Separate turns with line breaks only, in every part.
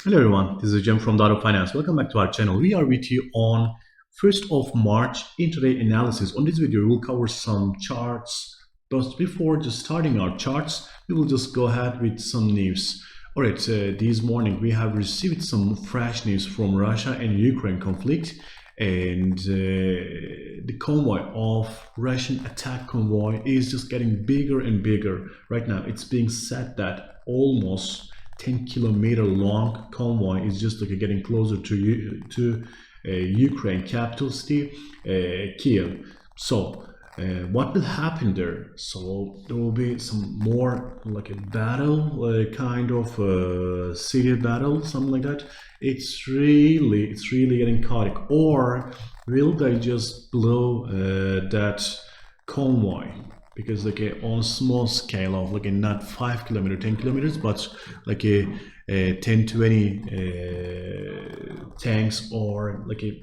Hello everyone, this is Jim from ETHEREUM Finance. Welcome back to our channel. We are with you on 1st of March intraday analysis. On this video, we'll cover some charts. But before just starting our charts, we will just go ahead with some news. Alright, this morning we have received some fresh news from Russia and Ukraine conflict. And the convoy of Russian attack convoy is just getting bigger and bigger. Right now, it's being said that almost 10-kilometer long convoy is just like getting closer to Ukraine capital city, Kiev. So what will happen there? So there will be some more like a battle, kind of city battle, something like that. It's really getting chaotic. Or will they just blow that convoy? Because like on a small scale of like not 5 kilometers, 10 kilometers, but like a 10 20 tanks or like a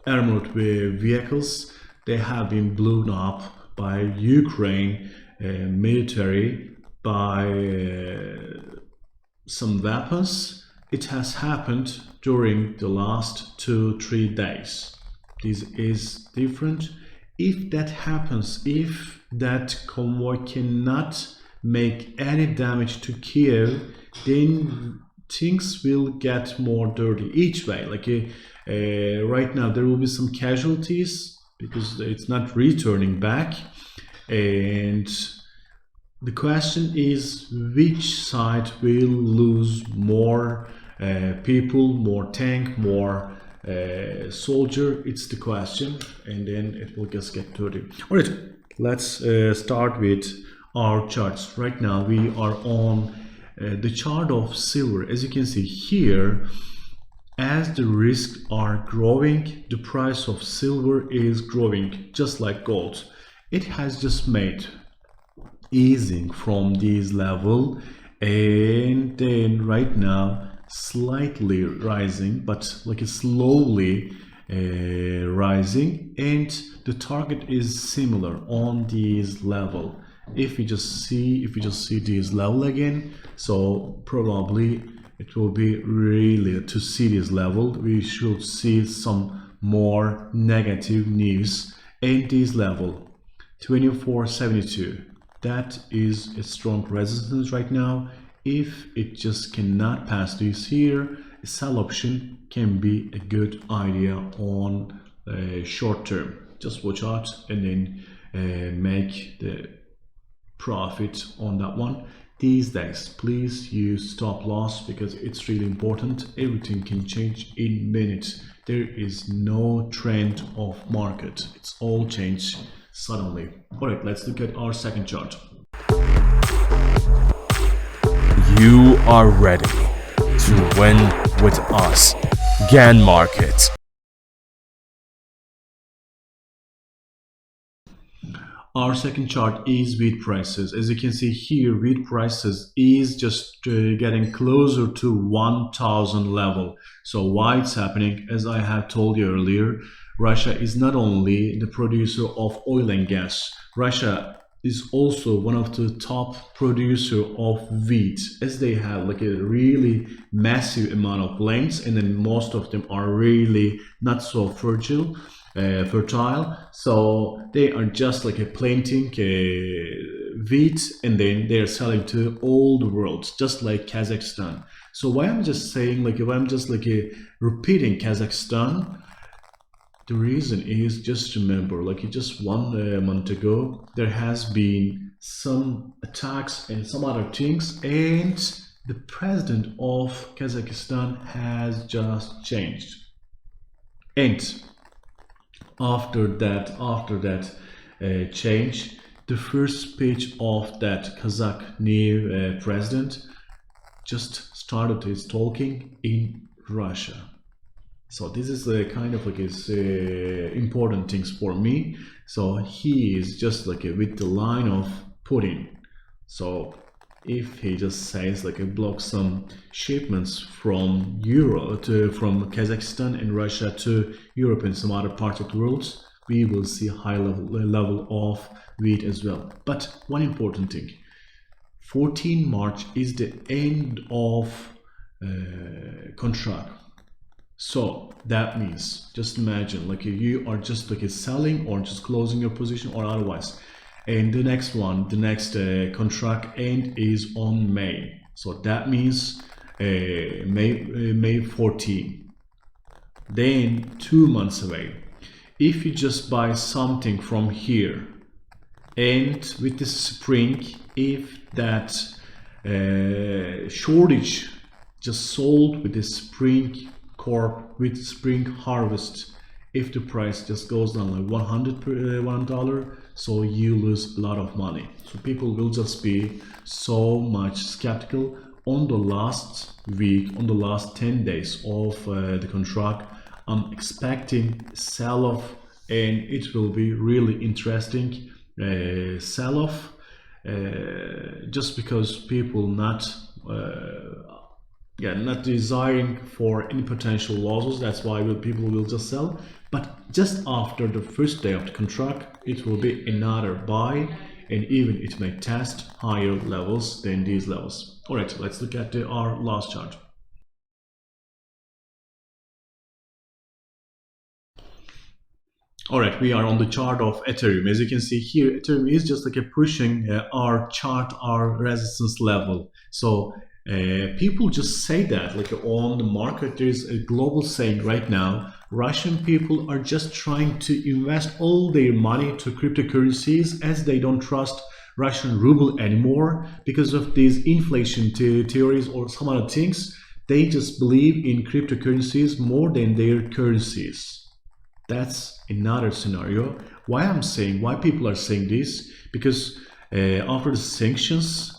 armored vehicles, they have been blown up by Ukraine military by some weapons. It has happened during the last 2-3 days. This is different. If that happens, if that convoy cannot make any damage to Kiev, then things will get more dirty each way. Like right now there will be some casualties because it's not returning back, and the question is which side will lose more people, more tank, more soldier. It's the question, and then it will just get dirty. All right, let's start with our charts. Right now we are on the chart of silver. As you can see here, as the risks are growing, the price of silver is growing just like gold. It has just made easing from this level, and then right now slightly rising, but like a slowly rising, and the target is similar on this level. If we just see this level again, so probably it will be really to see this level, we should see some more negative news. And this level 2472, that is a strong resistance right now. If it just cannot pass this here, a sell option can be a good idea on short term. Just watch out and then make the profit on that one. These days, please use stop loss because it's really important. Everything can change in minutes. There is no trend of market. It's all changed suddenly. All right, let's look at our second chart.
You are ready to win with us. GAN Markets.
Our second chart is wheat prices. As you can see here, wheat prices is just getting closer to 1,000 level. So why it's happening? As I have told you earlier, Russia is not only the producer of oil and gas. Russia is also one of the top producer of wheat, as they have like a really massive amount of lands, and then most of them are really not so fertile, so they are just like a planting wheat, and then they are selling to all the world, just like Kazakhstan. So why I'm just saying, like, if I'm just like repeating Kazakhstan, the reason is, just remember, like just 1 month ago, there has been some attacks and some other things, and the president of Kazakhstan has just changed. And after that change, the first speech of that Kazakh new president just started his talking in Russia. So this is kind of like important things for me. So he is just like with the line of Putin. So if he just says like block some shipments from from Kazakhstan and Russia to Europe and some other parts of the world, we will see high level of wheat as well. But one important thing, 14 March is the end of contract. So that means, just imagine like you are just like selling or just closing your position or otherwise, and the next one, the next contract end is on May. So that means May 14. Then 2 months away. If you just buy something from here, and with the spring, if that shortage just sold with the spring corp, with spring harvest, if the price just goes down like $100, so you lose a lot of money. So people will just be so much skeptical on the last week, on the last 10 days of the contract. I'm expecting sell-off, and it will be really interesting sell-off, just because people not desiring for any potential losses. That's why people will just sell. But just after the first day of the contract, it will be another buy, and even it may test higher levels than these levels. All right, let's look at our last chart. All right, we are on the chart of Ethereum. As you can see here, Ethereum is just like a pushing our chart, our resistance level. So people just say that like on the market, there's a global saying right now, Russian people are just trying to invest all their money to cryptocurrencies as they don't trust Russian ruble anymore because of these inflation theories or some other things. They just believe in cryptocurrencies more than their currencies. That's another scenario. Why people are saying this? Because after the sanctions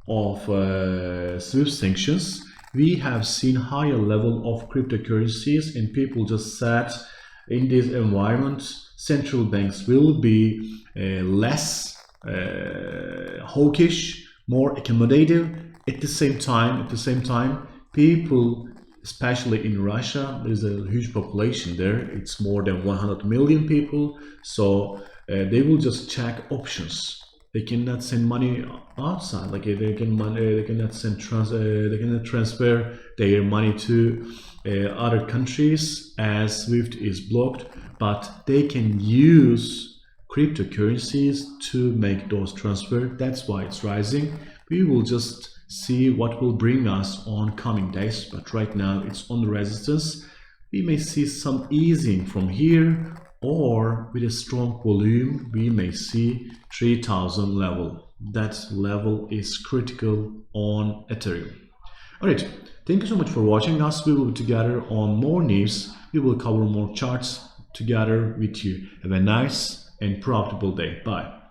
of SWIFT sanctions, we have seen higher level of cryptocurrencies, and people just said in this environment, central banks will be less hawkish, more accommodative. At the same time, people, especially in Russia, there's a huge population there. It's more than 100 million people. So they will just check options. They cannot send money outside. Like they cannot transfer their money to other countries as SWIFT is blocked. But they can use cryptocurrencies to make those transfers. That's why it's rising. We will just see what will bring us on coming days, but right now it's on the resistance. We may see some easing from here, or with a strong volume we may see 3000 level. That level is critical on Ethereum. All right, thank you so much for watching us. We will be together on more news. We will cover more charts together with you. Have a nice and profitable day. Bye.